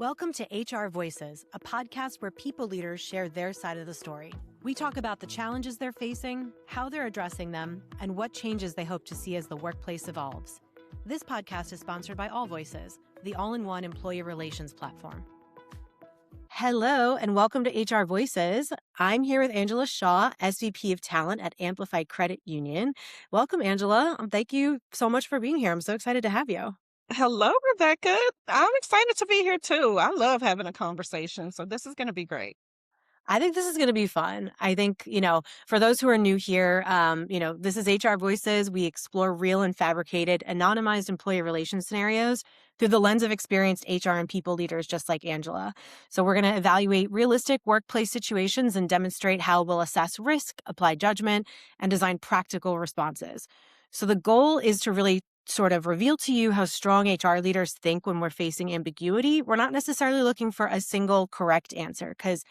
Welcome to HR Voices, a podcast where people leaders share their side of the story. We talk about the challenges they're facing, how they're addressing them, and what changes they hope to see as the workplace evolves. This podcast is sponsored by All Voices, the all-in-one employee relations platform. Hello, and welcome to HR Voices. I'm here with Angela Shaw, SVP of Talent at Amplify Credit Union. Welcome, Angela. Thank you so much for being here. I'm so excited to have you. Hello, Rebecca. I'm excited to be here too. I love having a conversation, so this is going to be great. I think this is going to be fun. I think, for those who are new here, this is HR Voices. We explore real and fabricated, anonymized employee relations scenarios through the lens of experienced HR and people leaders just like Angela. So we're going to evaluate realistic workplace situations and demonstrate how we'll assess risk, apply judgment, and design practical responses. So the goal is to really sort of reveal to you how strong HR leaders think when we're facing ambiguity. We're not necessarily looking for a single correct answer because,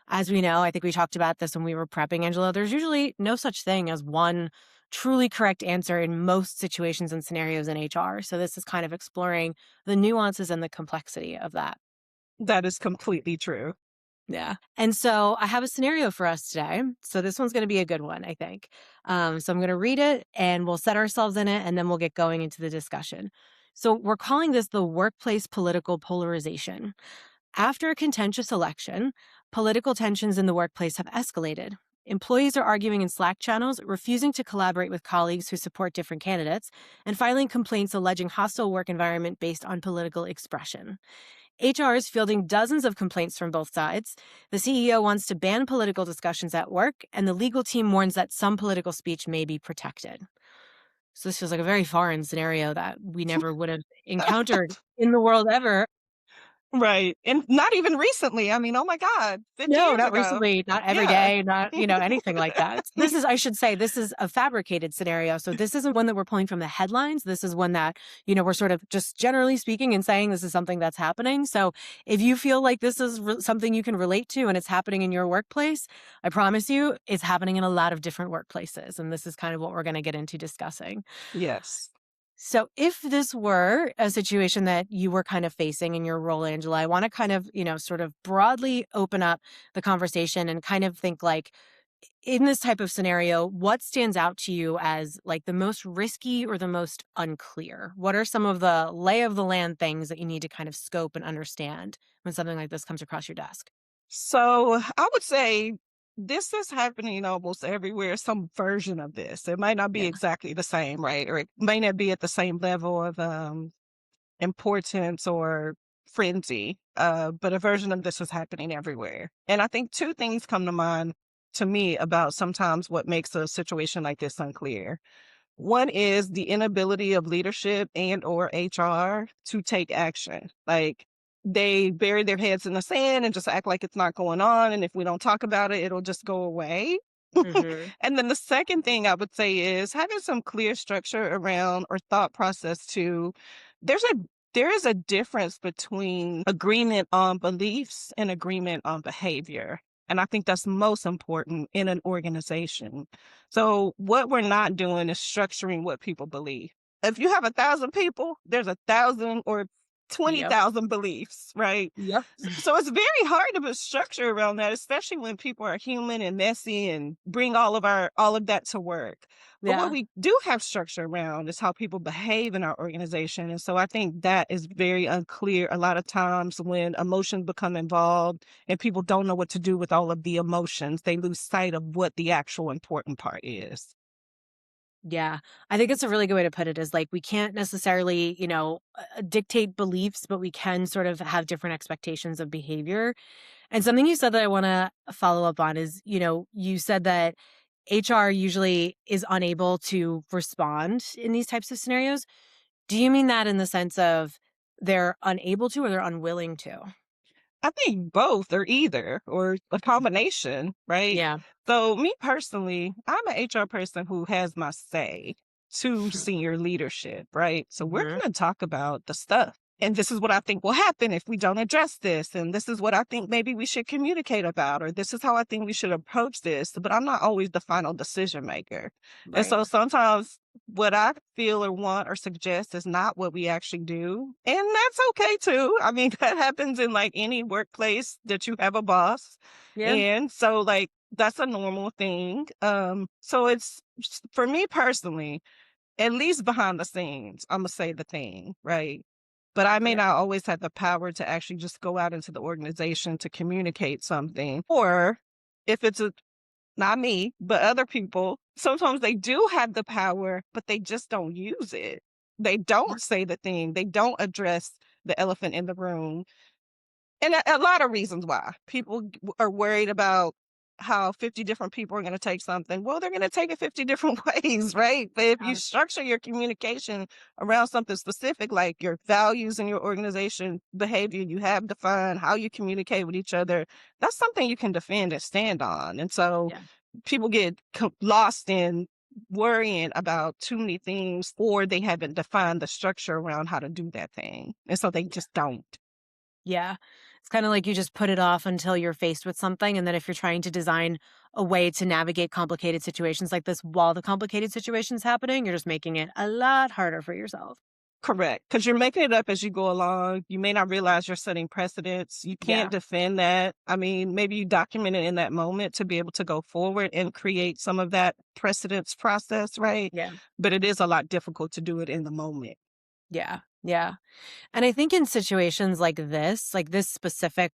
as we know, I think we talked about this when we were prepping, Angela, there's usually no such thing as one truly correct answer in most situations and scenarios in HR. So this is kind of exploring the nuances and the complexity of that. That is completely true. Yeah. And so I have a scenario for us today. So this one's going to be a good one, I think. So I'm going to read it and we'll set ourselves in it and then we'll get going into the discussion. So we're calling this the workplace political polarization. After a contentious election, political tensions in the workplace have escalated. Employees are arguing in Slack channels, refusing to collaborate with colleagues who support different candidates, and filing complaints alleging hostile work environment based on political expression. HR is fielding dozens of complaints from both sides. The CEO wants to ban political discussions at work, and the legal team warns that some political speech may be protected. So this feels like a very foreign scenario that we never would have encountered in the world ever. Right. And not even recently. I mean, oh my God, 50 No, years not ago. recently, not every Yeah. day, not, anything like that. I should say, this is a fabricated scenario. So this isn't one that we're pulling from the headlines. This is one that, we're sort of just generally speaking and saying this is something that's happening. So if you feel like this is something you can relate to and it's happening in your workplace, I promise you it's happening in a lot of different workplaces. And this is kind of what we're going to get into discussing. Yes. So if this were a situation that you were kind of facing in your role, Angela, I want to kind of, sort of broadly open up the conversation and kind of think like, in this type of scenario, what stands out to you as like the most risky or the most unclear? What are some of the lay of the land things that you need to kind of scope and understand when something like this comes across your desk? So I would say this is happening almost everywhere, some version of this. It might not be Yeah. exactly the same, right? Or it may not be at the same level of importance or frenzy, but a version of this is happening everywhere. And I think two things come to mind to me about sometimes what makes a situation like this unclear. One is the inability of leadership and or HR to take action. Like they bury their heads in the sand and just act like it's not going on. And if we don't talk about it, it'll just go away. Mm-hmm. And then the second thing I would say is having some clear structure around or thought process to there's a there is a difference between agreement on beliefs and agreement on behavior. And I think that's most important in an organization. So what we're not doing is structuring what people believe. If you have 1,000 people, there's 1,000 or Yep. 20,000 beliefs, right? Yep. So it's very hard to put structure around that, especially when people are human and messy and bring all of that to work. But what Yeah. we do have structure around is how people behave in our organization. And so I think that is very unclear a lot of times when emotions become involved and people don't know what to do with all of the emotions. They lose sight of what the actual important part is. Yeah, I think it's a really good way to put it is like we can't necessarily, dictate beliefs, but we can sort of have different expectations of behavior. And something you said that I want to follow up on is, you said that HR usually is unable to respond in these types of scenarios. Do you mean that in the sense of they're unable to or they're unwilling to? I think both or either or a combination, right? Yeah. So me personally, I'm an HR person who has my say to senior leadership, right? So we're Hmm. going to talk about the stuff and this is what I think will happen if we don't address this. And this is what I think maybe we should communicate about, or this is how I think we should approach this. But I'm not always the final decision maker. And Right. so sometimes what I feel or want or suggest is not what we actually do. And that's okay too. I mean, that happens in like any workplace that you have a boss. Yeah. And so like that's a normal thing. So it's for me personally, at least behind the scenes, Imma say the thing, right? But I may Yeah. not always have the power to actually just go out into the organization to communicate something, or if it's not me, but other people, sometimes they do have the power, but they just don't use it. They Yeah. don't say the thing, they don't address the elephant in the room, and a lot of reasons why. People are worried about how 50 different people are gonna take something. Well, they're gonna take it 50 different ways, right? But if you structure your communication around something specific, like your values in your organization, behavior you have defined, how you communicate with each other, that's something you can defend and stand on. And so Yeah. people get lost in worrying about too many things, or they haven't defined the structure around how to do that thing. And so they Yeah. just don't. Yeah. It's kind of like you just put it off until you're faced with something. And then if you're trying to design a way to navigate complicated situations like this while the complicated situation's happening, you're just making it a lot harder for yourself. Correct, because 'cause you're making it up as you go along. You may not realize you're setting precedents. You can't Yeah. defend that. I mean, maybe you document it in that moment to be able to go forward and create some of that precedence process, right? Yeah. But it is a lot difficult to do it in the moment. Yeah. Yeah. And I think in situations like this specific,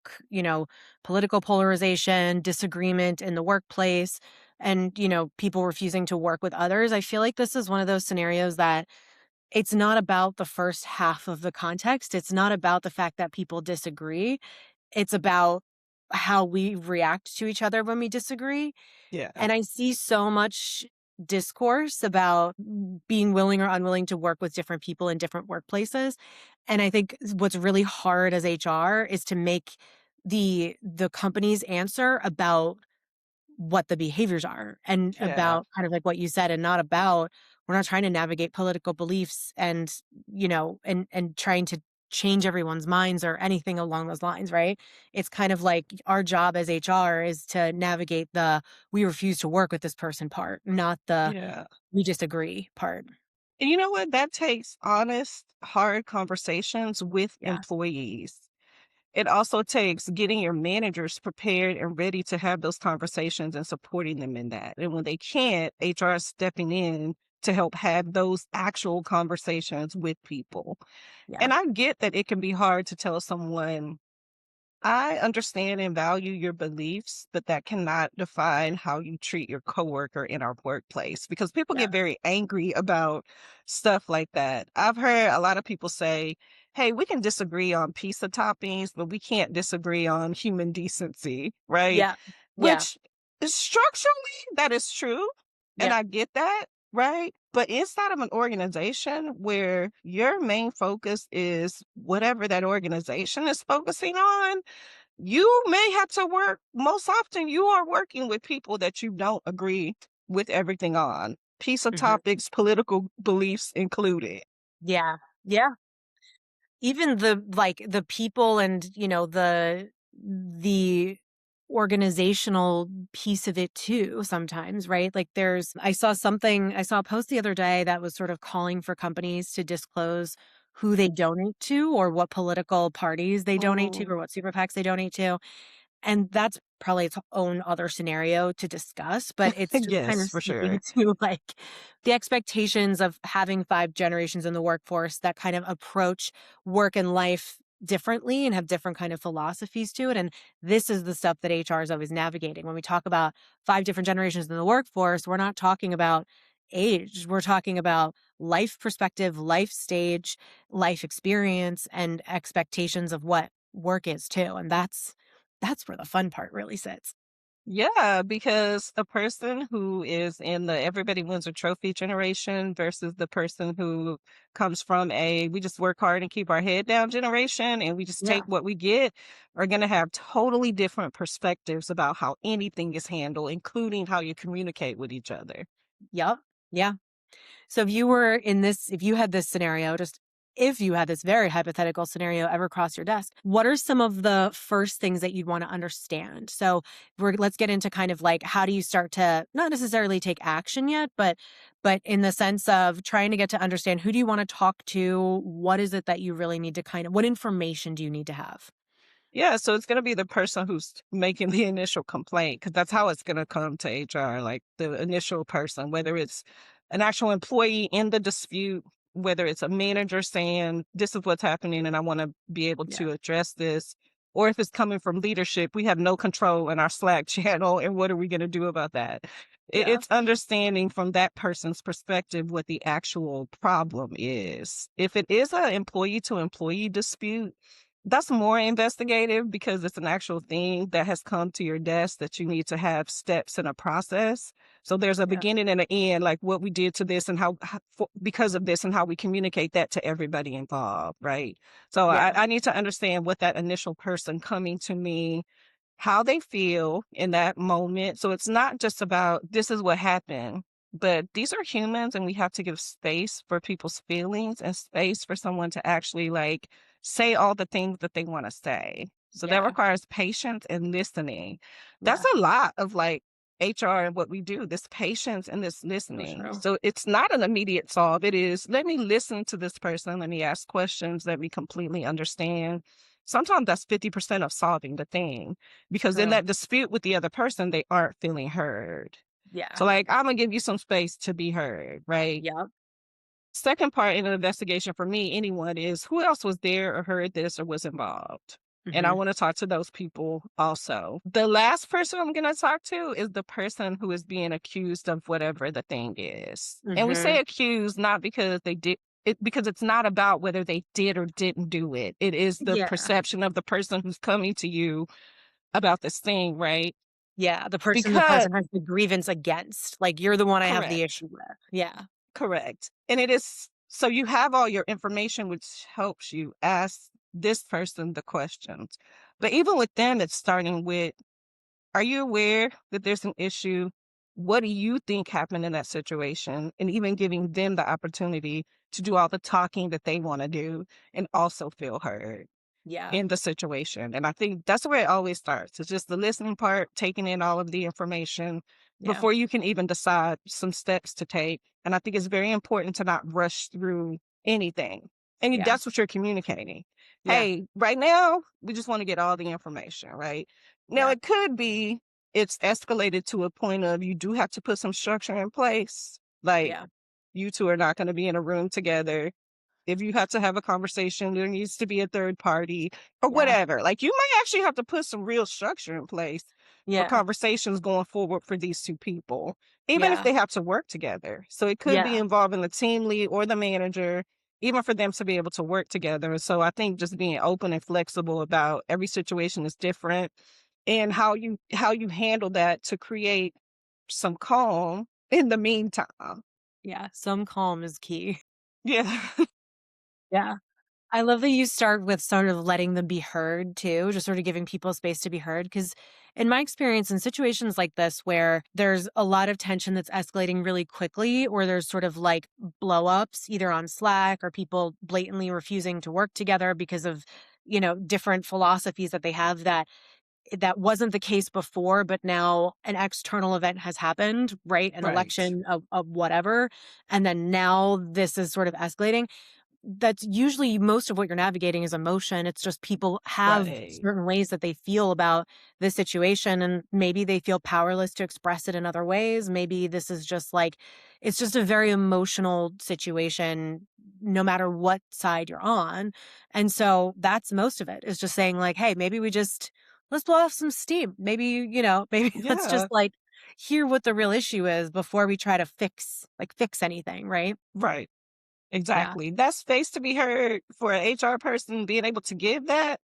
political polarization, disagreement in the workplace, and, people refusing to work with others, I feel like this is one of those scenarios that it's not about the first half of the context. It's not about the fact that people disagree. It's about how we react to each other when we disagree. Yeah. And I see so much discourse about being willing or unwilling to work with different people in different workplaces. And I think what's really hard as HR is to make the company's answer about what the behaviors are and Yeah. about kind of like what you said, and not about we're not trying to navigate political beliefs and and trying to change everyone's minds or anything along those lines, right? It's kind of like our job as HR is to navigate the we refuse to work with this person part, not the Yeah. we disagree part. And you know what? That takes honest, hard conversations with Yeah. employees. It also takes getting your managers prepared and ready to have those conversations and supporting them in that. And when they can't, HR is stepping in to help have those actual conversations with people. Yeah. And I get that it can be hard to tell someone, I understand and value your beliefs, but that cannot define how you treat your coworker in our workplace because people Yeah. get very angry about stuff like that. I've heard a lot of people say, hey, we can disagree on pizza toppings, but we can't disagree on human decency, right? Yeah. Yeah. Which is structurally, that is true. And Yeah. I get that, right? But inside of an organization where your main focus is whatever that organization is focusing on, you may have to work most often you are working with people that you don't agree with everything on. Piece of Mhm. topics, political beliefs included. Yeah. Yeah. Even the people and, the organizational piece of it too sometimes, right? Like I saw a post the other day that was sort of calling for companies to disclose who they donate to or what political parties they donate to Mm. or what super PACs they donate to. And that's probably its own other scenario to discuss, but it's just kind Yes, of for speaking sure. to like the expectations of having five generations in the workforce that kind of approach work and life differently and have different kind of philosophies to it. And this is the stuff that HR is always navigating. When we talk about five different generations in the workforce, we're not talking about age. We're talking about life perspective, life stage, life experience, and expectations of what work is too. And that's where the fun part really sits. Yeah, because a person who is in the everybody wins a trophy generation versus the person who comes from a we just work hard and keep our head down generation and we just Yeah. take what we get are going to have totally different perspectives about how anything is handled, including how you communicate with each other. Yep. Yeah. So if you had this scenario, just if you had this very hypothetical scenario ever cross your desk, what are some of the first things that you'd want to understand? So let's get into kind of like, how do you start to not necessarily take action yet, but in the sense of trying to get to understand, who do you want to talk to? What is it that you really need to kind of, what information do you need to have? Yeah, so it's gonna be the person who's making the initial complaint, because that's how it's gonna come to HR, like the initial person, whether it's an actual employee in the dispute, whether it's a manager saying, "This is what's happening, and I wanna be able Yeah. to address this," or if it's coming from leadership, "We have no control in our Slack channel, and what are we gonna do about that?" Yeah. It's understanding from that person's perspective what the actual problem is. If it is an employee to employee dispute, that's more investigative because it's an actual thing that has come to your desk that you need to have steps in a process. So there's a Yeah. beginning and an end, like what we did to this and because of this and how we communicate that to everybody involved, right? So Yeah. I need to understand what that initial person coming to me, how they feel in that moment. So it's not just about this is what happened, but these are humans and we have to give space for people's feelings and space for someone to actually like say all the things that they want to say. So that Yeah. requires patience and listening. That's Yeah. a lot of like HR and what we do, this patience and this So listening. true. So it's not an immediate solve. It is, let me listen to this person. Let me ask questions that we completely understand. Sometimes that's 50% of solving the thing because in True. that dispute with the other person, they aren't feeling heard. Yeah. So, like, I'm gonna give you some space to be heard, right? Yep. Second part in an investigation for me, anyone, is who else was there or heard this or was involved. And I Hmm. want to talk to those people also. The last person I'm going to talk to is the person who is being accused of whatever the thing is. And we say Hmm. accused not because they did it, because it's not about whether they did or didn't do it. It is the Yeah. perception of the person who's coming to you about this thing, right? Yeah, the Because person has the grievance against, like, you're the one I have the correct, issue with. Yeah. correct. And it is so you have all your information, which helps you ask this person the questions. But even with them, it's starting with, are you aware that there's an issue? What do you think happened in that situation? And even giving them the opportunity to do all the talking that they want to do and also feel heard Yeah. in the situation. And I think that's where it always starts. It's just the listening part, taking in all of the information Yeah. before you can even decide some steps to take. And I think it's very important to not rush through anything. And Yeah. that's what you're communicating. Yeah. Hey, right now, we just want to get all the information, right? Now, Yeah. it could be it's escalated to a point of you do have to put some structure in place. Like, Yeah. you two are not going to be in a room together. If you have to have a conversation, there needs to be a third party or Yeah. whatever. Like you might actually have to put some real structure in place for Yeah. conversations going forward for these two people, even if Yeah. they have to work together. So it could be Yeah. involving the team lead or the manager, even for them to be able to work together. So I think just being open and flexible about every situation is different and how you handle that to create some calm in the meantime. Yeah. Some calm is key. Yeah. Yeah. I love that you start with sort of letting them be heard too, just sort of giving people space to be heard. Because in my experience, in situations like this, where there's a lot of tension that's escalating really quickly, or there's sort of like blow ups either on Slack or people blatantly refusing to work together because of, different philosophies that they have, that wasn't the case before, but now an external event has happened, right? An Right. election of whatever. And then now this is sort of escalating. That's usually most of what you're navigating is emotion. It's just people have Right. certain ways that they feel about this situation, and maybe they feel powerless to express it in other ways. Maybe this is just like, it's just a very emotional situation, no matter what side you're on. And so that's most of it, is just saying, like, hey, maybe let's blow off some steam. Maybe, maybe let's just Yeah. like hear what the real issue is before we try to fix anything, right? Right. Yeah. Exactly. That space to be heard for an HR person being able to give that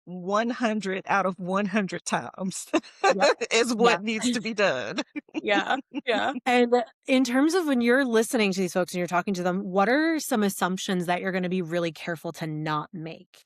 100 out of 100 times Yep. is Yeah. what needs to be done. Yeah. Yeah. And in terms of when you're listening to these folks and you're talking to them, what are some assumptions that you're going to be really careful to not make?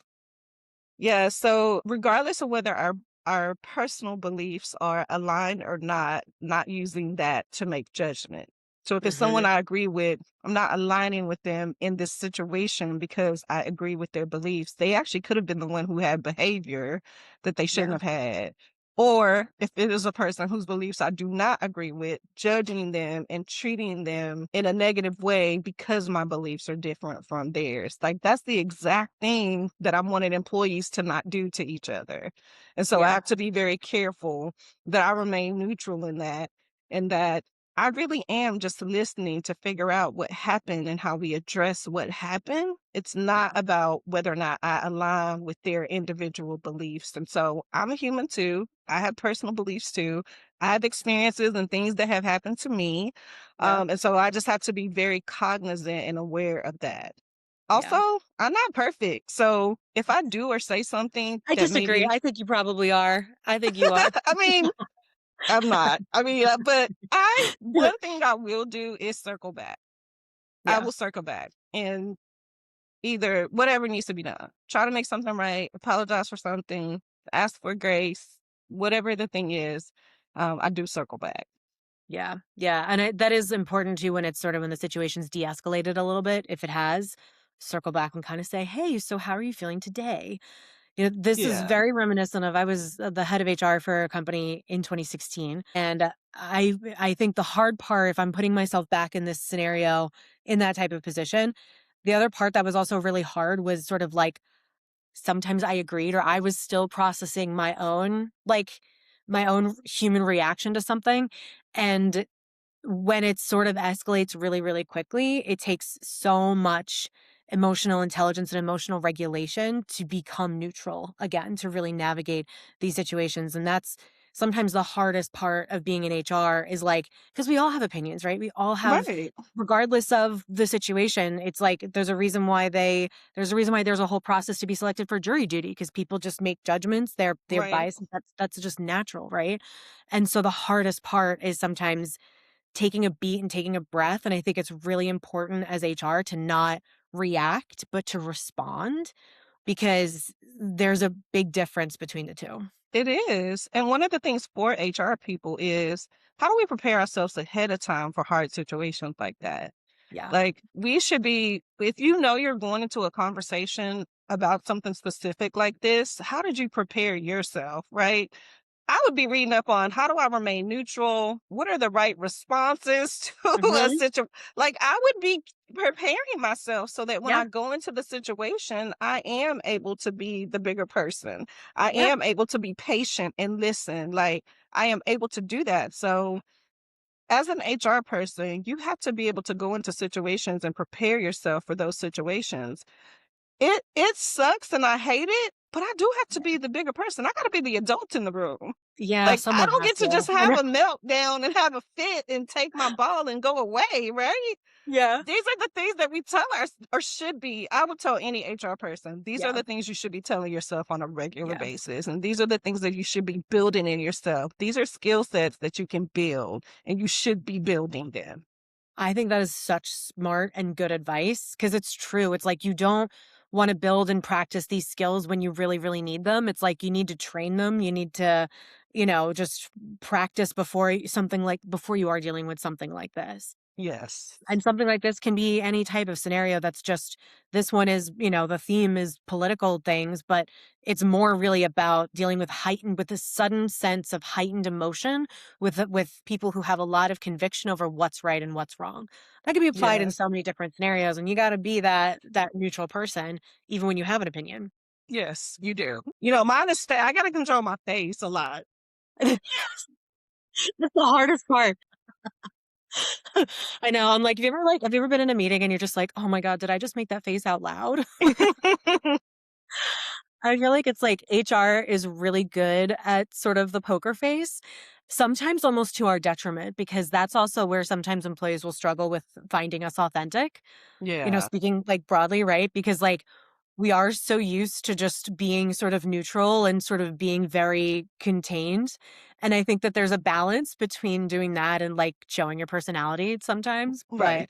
Yeah, so regardless of whether our personal beliefs are aligned or not using that to make judgment. So if it's someone Mhm. I agree with, I'm not aligning with them in this situation because I agree with their beliefs. They actually could have been the one who had behavior that they shouldn't Yeah. have had. Or if it is a person whose beliefs I do not agree with, judging them and treating them in a negative way because my beliefs are different from theirs. Like that's the exact thing that I wanted employees to not do to each other. And so I Yeah. have to be very careful that I remain neutral in that and that I really am just listening to figure out what happened and how we address what happened. It's not Yeah. about whether or not I align with their individual beliefs. And so I'm a human too. I have personal beliefs too. I have experiences and things that have happened to me. Yeah. And so I just have to be very cognizant and aware of that. Also, Yeah. I'm not perfect. So if I do or say something I that disagree. maybe, I think you probably are. I think you are. I mean, I'm not. I mean, but one thing I will do is circle back. I Yeah. will circle back and either whatever needs to be done, try to make something right, apologize for something, ask for grace, whatever the thing is, I do circle back. Yeah. Yeah. And that is important too when it's sort of when the situation's de escalated a little bit. If it has, circle back and kind of say, hey, so how are you feeling today? You know, this is Yeah. very reminiscent of I was the head of HR for a company in 2016, and I think the hard part, if I'm putting myself back in this scenario in that type of position, the other part that was also really hard was sort of like sometimes I agreed or I was still processing my own human reaction to something, and when it sort of escalates really, really quickly, it takes so much emotional intelligence and emotional regulation to become neutral again, to really navigate these situations. And that's sometimes the hardest part of being in HR is like, because we all have opinions, right? We all have, Right. regardless of the situation, it's like there's a reason why there's a whole process to be selected for jury duty because people just make judgments. They're Right. biased. That's just natural, right? And so the hardest part is sometimes taking a beat and taking a breath. And I think it's really important as HR to not react, but to respond because there's a big difference between the two. It is. And one of the things for HR people is how do we prepare ourselves ahead of time for hard situations like that? Yeah. Like, we should be if you know you're going into a conversation about something specific like this, how did you prepare yourself, right? I would be reading up on how do I remain neutral? What are the right responses to a Hmm. situation? Like, I would be preparing myself so that when Yeah. I go into the situation, I am able to be the bigger person. I Yeah. am able to be patient and listen. Like, I am able to do that. So, as an HR person, you have to be able to go into situations and prepare yourself for those situations. It sucks and I hate it, but I do have to be the bigger person. I gotta be the adult in the room. Yeah. Like, I Someone don't has get to to. just I have know. a meltdown and have a fit and take my ball and go away, right? Yeah. These are the things that we tell our or should be. I would tell any HR person, these are Yeah. the things you should be telling yourself on a regular Yeah. basis. And these are the things that you should be building in yourself. These are skill sets that you can build and you should be building them. I think that is such smart and good advice because it's true. It's like you don't want to build and practice these skills when you really, really need them. It's like you need to train them. You need to, just practice before you are dealing with something like this. Yes. And something like this can be any type of scenario that's just this one is, the theme is political things, but it's more really about dealing with a sudden sense of heightened emotion with people who have a lot of conviction over what's right and what's wrong. That can be applied in Yes. so many different scenarios and you got to be that neutral person even when you have an opinion. Yes, you do. You know, mine is I gotta control my face a lot. That's the hardest part. I know. I'm like, have you ever been in a meeting and you're just like, oh my God, did I just make that face out loud? I feel like it's like HR is really good at sort of the poker face, sometimes almost to our detriment, because that's also where sometimes employees will struggle with finding us authentic, Yeah. speaking like broadly, right? Because like we are so used to just being sort of neutral and sort of being very contained. And I think that there's a balance between doing that and like showing your personality sometimes. But Right.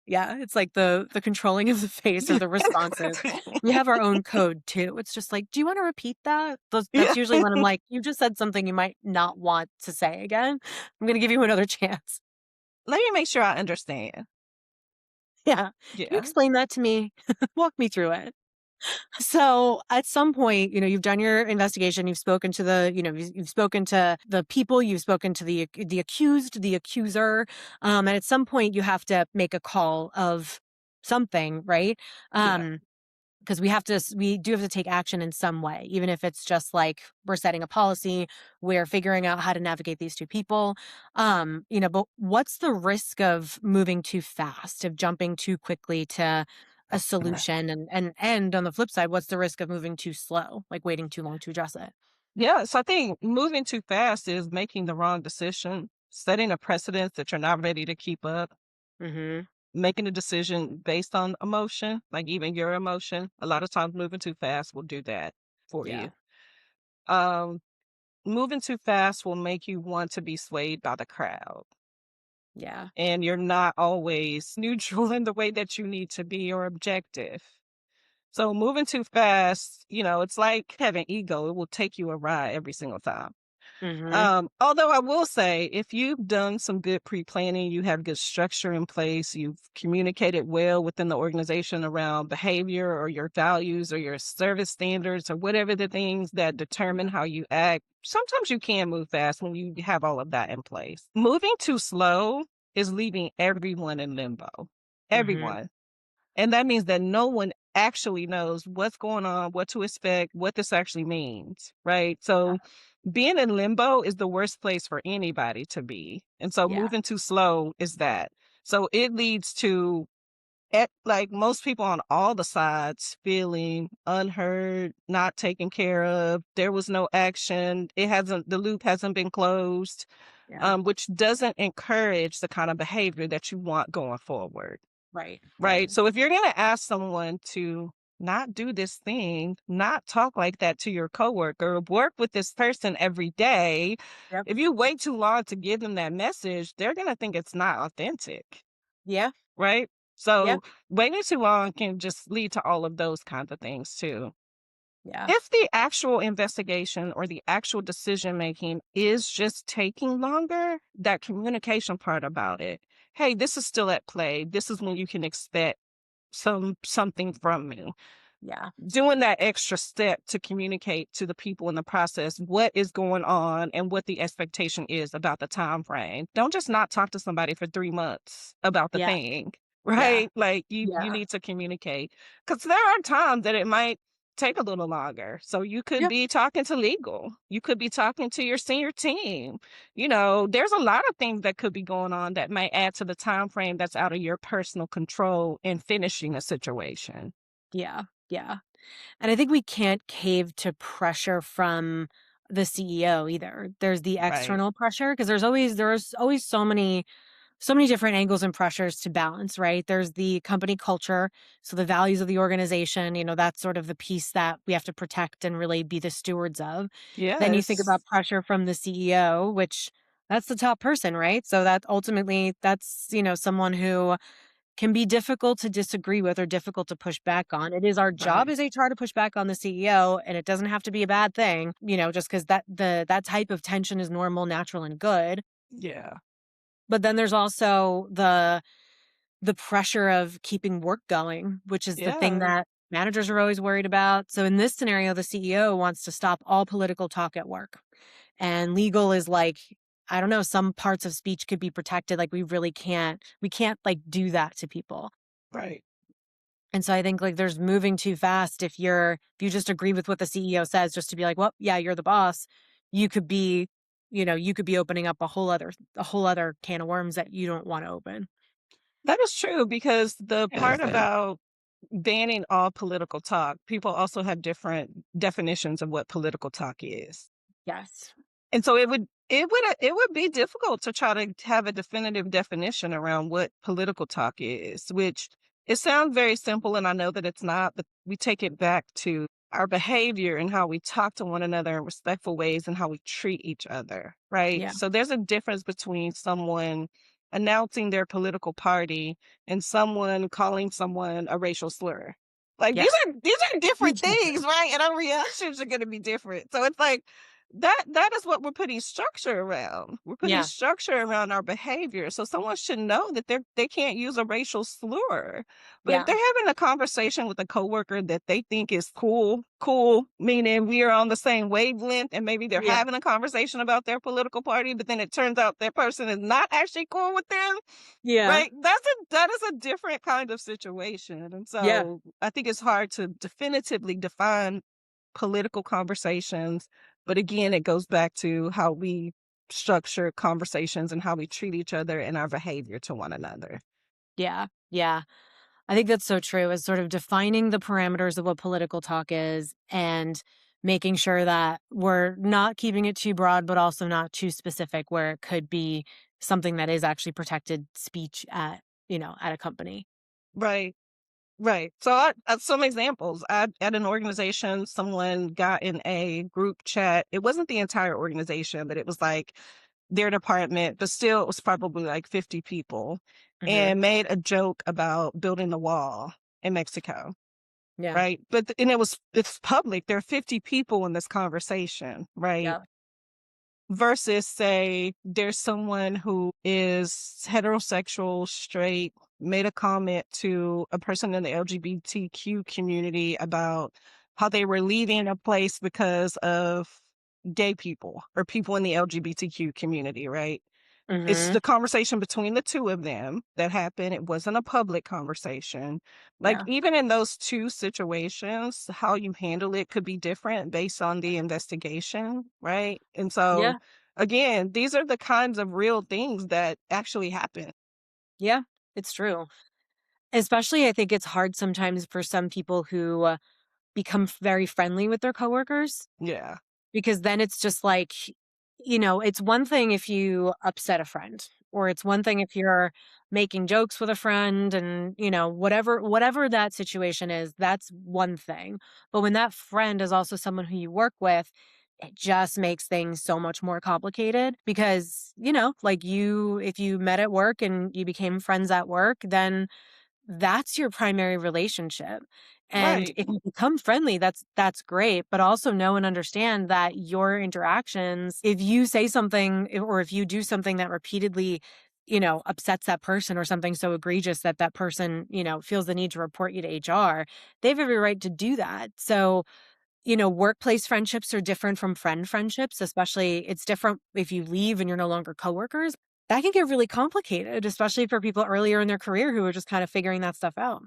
yeah, it's like the controlling of the face or the responses. We have our own code too. It's just like, "Do you wanna repeat that?" That's Yeah. usually when I'm like, "You just said something you might not want to say again. I'm gonna give you another chance." let me make sure I understand. Yeah. Can you Yeah, explain that to me? Walk me through it. So at some point, you've done your investigation, you've spoken to you've spoken to the people, you've spoken to the accused, the accuser, and at some point you have to make a call of something, right? yeah, Um, because we do have to take action in some way, even if it's just like we're setting a policy, we're figuring out how to navigate these two people. But what's the risk of moving too fast, of jumping too quickly to a solution, and on the flip side, what's the risk of moving too slow, like waiting too long to address it? yeah. So I think moving too fast is making the wrong decision, setting a precedent that you're not ready to keep up, Mhm. making a decision based on emotion, like even your emotion. A lot of times, moving too fast will do that for you. Yeah. Um, Moving too fast will make you want to be swayed by the crowd. Yeah. And you're not always neutral in the way that you need to be or objective. So moving too fast, it's like having ego. It will take you awry every single time. Mhm. Although I will say, if you've done some good pre-planning, you have good structure in place, you've communicated well within the organization around behavior or your values or your service standards or whatever the things that determine Yeah. how you act, sometimes you can move fast when you have all of that in place. Moving too slow is leaving everyone in limbo. Mhm. Everyone. And that means that no one actually knows what's going on, what to expect, what this actually means, right? Yeah. So being in limbo is the worst place for anybody to be. And so Yeah. moving too slow is that. So it leads to like most people on all the sides feeling unheard, not taken care of. There was no action. The loop hasn't been closed, Yeah. which doesn't encourage the kind of behavior that you want going forward. Right. Right. Right. So if you're going to ask someone to not do this thing, not talk like that to your coworker, work with this person every day, Yep. if you wait too long to give them that message, they're going to think it's not authentic. Yeah. Right. Yep. So waiting too long can just lead to all of those kinds of things too. Yeah. If the actual investigation or the actual decision making is just taking longer, that communication part about it, hey, this is still at play. This is when you can expect something from me. Yeah. Doing that extra step to communicate to the people in the process what is going on and what the expectation is about the time frame. Don't just not talk to somebody for 3 months about the Yeah. thing, Yeah. right? Like you Yeah. need to communicate because there are times that it might take a little longer. So you could Yeah. be talking to legal. You could be talking to your senior team. There's a lot of things that could be going on that might add to the time frame that's out of your personal control in finishing a situation. Yeah. Yeah. And I think we can't cave to pressure from the CEO either. There's the Right. external pressure because there's always so many different angles and pressures to balance, right? There's the company culture, so the values of the organization, that's sort of the piece that we have to protect and really be the stewards of. Then you think Yes. about pressure from the CEO, which that's the top person, right? So that ultimately that's, someone who can be difficult to disagree with or difficult to push back on. It is our job Right. as HR to push back on the CEO, and it doesn't have to be a bad thing, just because that type of tension is normal, natural, and good. Yeah. But then there's also the pressure of keeping work going, which is the thing Yeah. that managers are always worried about. So in this scenario, the CEO wants to stop all political talk at work. And legal is like, I don't know, some parts of speech could be protected. Like we can't like do that to people. Right. And so I think like there's moving too fast if you just agree with what the CEO says just to be like, well, yeah, you're the boss. You could be, you could be opening up a whole other can of worms that you don't want to open. That is true because the part about banning all political talk, people also have different definitions of what political talk is. Yes. And so it would be difficult to try to have a definitive definition around what political talk is, which it sounds very simple and I know that it's not, but we take it back to our behavior and how we talk to one another in respectful ways and how we treat each other, right? Yeah. So there's a difference between someone announcing their political party and someone calling someone a racial slur. Like Yeah. these are different things, right? And our reactions are going to be different. So it's like that is what we're putting structure around. We're putting Yeah. structure around our behavior. So someone should know that they can't use a racial slur. But if Yeah. they're having a conversation with a coworker that they think is cool, meaning we are on the same wavelength, and maybe they're Yeah. having a conversation about their political party, but then it turns out that person is not actually cool with them, Yeah. right? That is a different kind of situation. And Yeah. so I think it's hard to definitively define political conversations. But again, it goes back to how we structure conversations and how we treat each other and our behavior to one another. Yeah. Yeah. I think that's so true, is sort of defining the parameters of what political talk is and making sure that we're not keeping it too broad, but also not too specific where it could be something that is actually protected speech at, at a company. Right. Right. So some examples. At an organization, someone got in a group chat. It wasn't the entire organization, but it was like their department, but still it was probably like 50 people, Hmm. and made a joke about building the wall in Mexico. Yeah. Right. And it's public. There are 50 people in this conversation. Right. Yeah. Versus, say, there's someone who is heterosexual, straight, made a comment to a person in the LGBTQ community about how they were leaving a place because of gay people or people in the LGBTQ community, right? It's Hmm. the conversation between the two of them that happened. It wasn't a public conversation. Like, Yeah. even in those two situations, how you handle it could be different based on the investigation, right? And so, Yeah. again, these are the kinds of real things that actually happen. Yeah. It's true. Especially, I think it's hard sometimes for some people who become very friendly with their coworkers. Yeah. Because then it's just like, it's one thing if you upset a friend, or it's one thing if you're making jokes with a friend and, whatever that situation is, that's one thing. But when that friend is also someone who you work with, it just makes things so much more complicated because, like if you met at work and you became friends at work, then that's your primary relationship. And Right. if you become friendly, that's great, but also know and understand that your interactions, if you say something or if you do something that repeatedly, upsets that person, or something so egregious that that person, feels the need to report you to HR, they have every right to do that. So, workplace friendships are different from friendships, especially it's different if you leave and you're no longer coworkers. That can get really complicated, especially for people earlier in their career who are just kind of figuring that stuff out.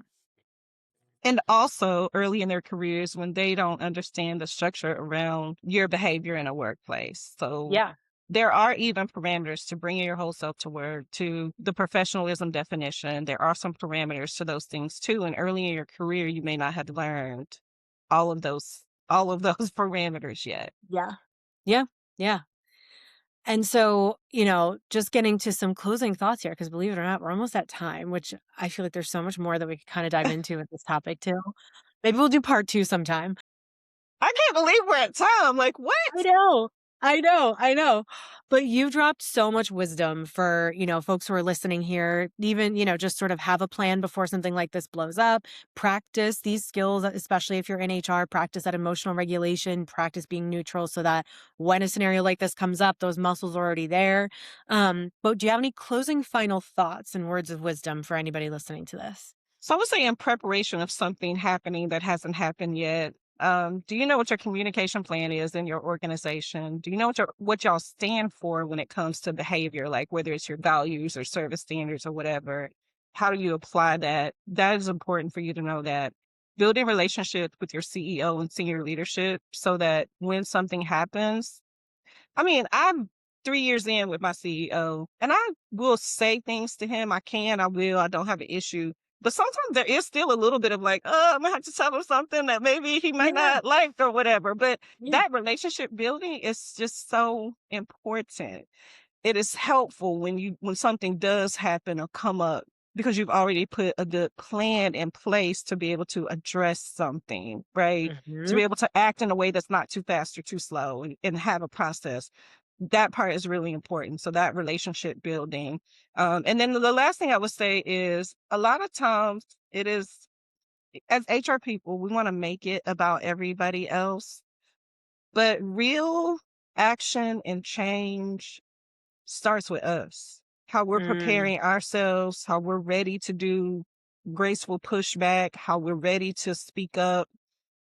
And also early in their careers when they don't understand the structure around your behavior in a workplace. So Yeah. there are even parameters to bringing your whole self to work, to the professionalism definition. There are some parameters to those things too. And early in your career, you may not have learned all of those parameters yet. Yeah. Yeah. Yeah. And so, just getting to some closing thoughts here, because believe it or not, we're almost at time, which I feel like there's so much more that we could kind of dive into with this topic too. Maybe we'll do part two sometime. I can't believe we're at time. Like, I what? know. I know. But you've dropped so much wisdom for, folks who are listening here. Even, just sort of have a plan before something like this blows up. Practice these skills, especially if you're in HR, practice that emotional regulation, practice being neutral so that when a scenario like this comes up, those muscles are already there. But do you have any closing final thoughts and words of wisdom for anybody listening to this? So I would say in preparation of something happening that hasn't happened yet, do you know what your communication plan is in your organization? Do you know what y'all stand for when it comes to behavior, like whether it's your values or service standards or whatever? How do you apply that? That is important for you to know that. Building relationships with your CEO and senior leadership so that when something happens, I mean, I'm 3 years in with my CEO, and I will say things to him. I will, I don't have an issue. But sometimes there is still a little bit of like, "Oh, I'm gonna have to tell him something that maybe he might Yeah. not like or whatever." But Yeah. that relationship building is just so important. It is helpful when something does happen or come up because you've already put a good plan in place to be able to address something, right? To Hmm. be able to act in a way that's not too fast or too slow and have a process. That part is really important. So that relationship building. And then the last thing I would say is a lot of times it is as HR people, we want to make it about everybody else, but real action and change starts with us. How we're Mm. preparing ourselves, how we're ready to do graceful pushback, how we're ready to speak up.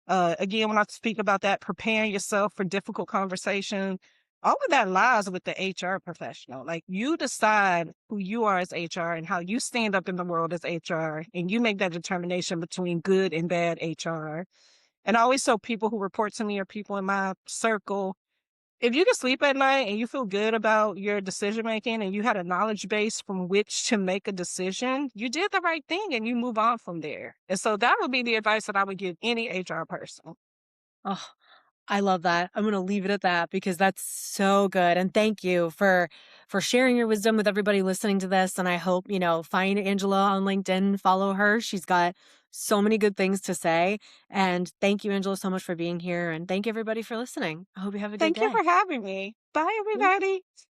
Again, when I speak about that, preparing yourself for difficult conversation, all of that lies with the HR professional. Like you decide who you are as HR and how you stand up in the world as HR, and you make that determination between good and bad HR. And I always tell people who report to me or people in my circle, if you can sleep at night and you feel good about your decision making and you had a knowledge base from which to make a decision, you did the right thing and you move on from there. And so that would be the advice that I would give any HR person. Oh, I love that. I'm gonna leave it at that because that's so good. And thank you for sharing your wisdom with everybody listening to this. And I hope, find Angela on LinkedIn, follow her. She's got so many good things to say. And thank you, Angela, so much for being here. And thank you everybody for listening. I hope you have a good Thank you day. for having me. Bye, Yeah. everybody.